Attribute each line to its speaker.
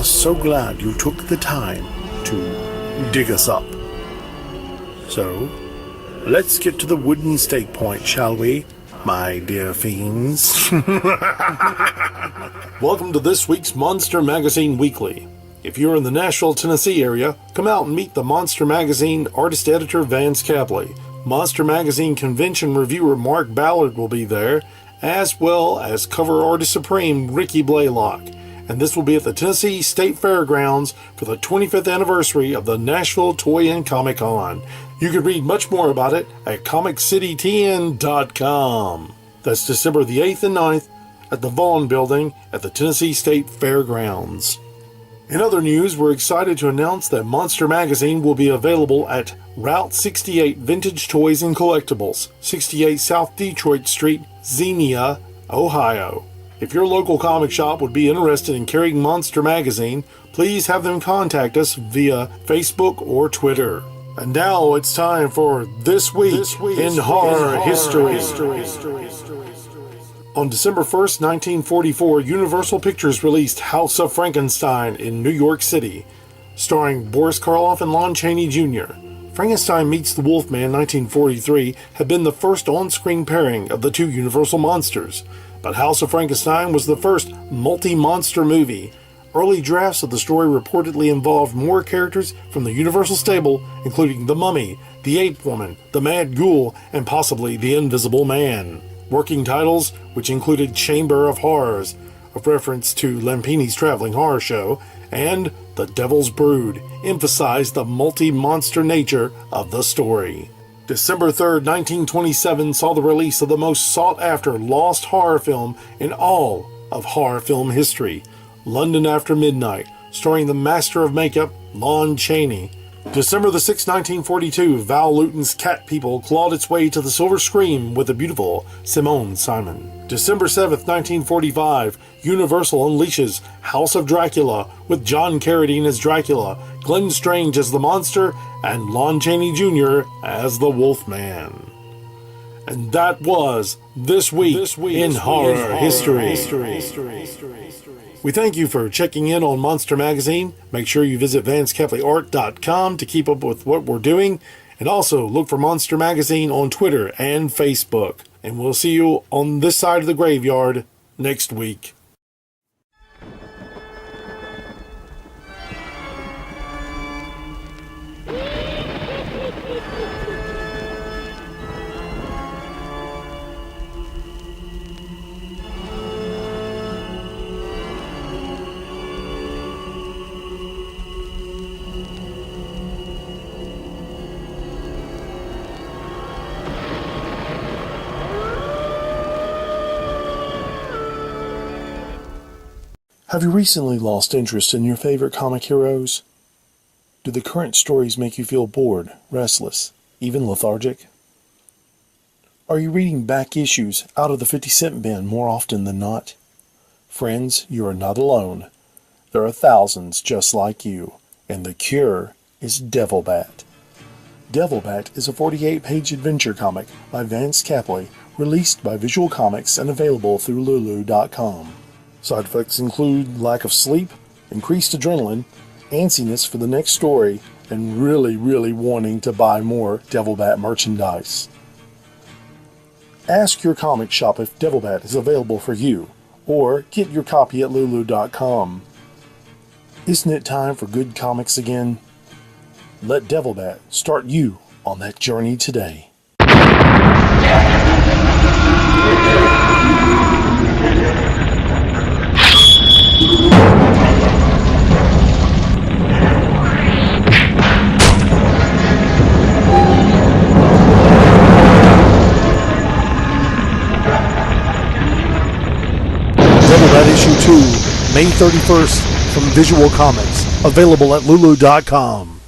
Speaker 1: are so glad you took the time to dig us up. So, let's get to the wooden stake point, shall we, my dear fiends?
Speaker 2: Welcome to this week's Monster Magazine Weekly. If you're in the Nashville, Tennessee area, come out and meet the Monster Magazine artist editor Vance Capley. Monster Magazine convention reviewer Marc Ballard will be there, as well as cover artist supreme Ricky Blalock. And this will be at the Tennessee State Fairgrounds for the 25th anniversary of the Nashville Toy and Comic Con. You can read much more about it at ComicCityTN.com. That's December the 8th and 9th at the Vaughn Building at the Tennessee State Fairgrounds. In other news, we're excited to announce that Monster Magazine will be available at Route 68 Vintage Toys and Collectibles, 68 South Detroit Street, XENIA, Ohio. If your local comic shop would be interested in carrying Monster Magazine, please have them contact us via Facebook or Twitter. And now it's time for This Week in Horror History. On December 1st, 1944, Universal Pictures released House of Frankenstein in New York City, starring Boris Karloff and Lon Chaney Jr. Frankenstein Meets the Wolfman 1943 had been the first on-screen pairing of the two Universal monsters, but House of Frankenstein was the first multi-monster movie. Early drafts of the story reportedly involved more characters from the Universal stable, including the Mummy, the Ape Woman, the Mad Ghoul, and possibly the Invisible Man. Working titles, which included Chamber of Horrors, a reference to Lampini's traveling horror show, and The Devil's Brood, emphasized the multi-monster nature of the story. December 3rd, 1927 saw the release of the most sought-after lost horror film in all of horror film history, London After Midnight, starring the master of makeup, Lon Chaney. December the 6th, 1942, Val Lewton's Cat People clawed its way to the silver screen with the beautiful Simone Simon. December 7th, 1945, Universal unleashes House of Dracula with John Carradine as Dracula, Glenn Strange as the monster, and Lon Chaney Jr. as the Wolfman. And that was This Week in Horror History. We thank you for checking in on Monster Magazine. Make sure you visit VanceCapleyArt.com to keep up with what we're doing. And also look for Monster Magazine on Twitter and Facebook. And we'll see you on this side of the graveyard next week. Have you recently lost interest in your favorite comic heroes? Do the current stories make you feel bored, restless, even lethargic? Are you reading back issues out of the 50-cent bin more often than not? Friends, you are not alone. There are thousands just like you, and the cure is Devil Bat. Devil Bat is a 48-page adventure comic by Vance Capley, released by Visual Comics and available through Lulu.com. Side effects include lack of sleep, increased adrenaline, antsiness for the next story, and really wanting to buy more Devil Bat merchandise. Ask your comic shop if Devil Bat is available for you, or get your copy at Lulu.com. Isn't it time for good comics again? Let Devil Bat start you on that journey today. Devil Bat Issue 2, May 31st from Visual Comics, available at Lulu.com.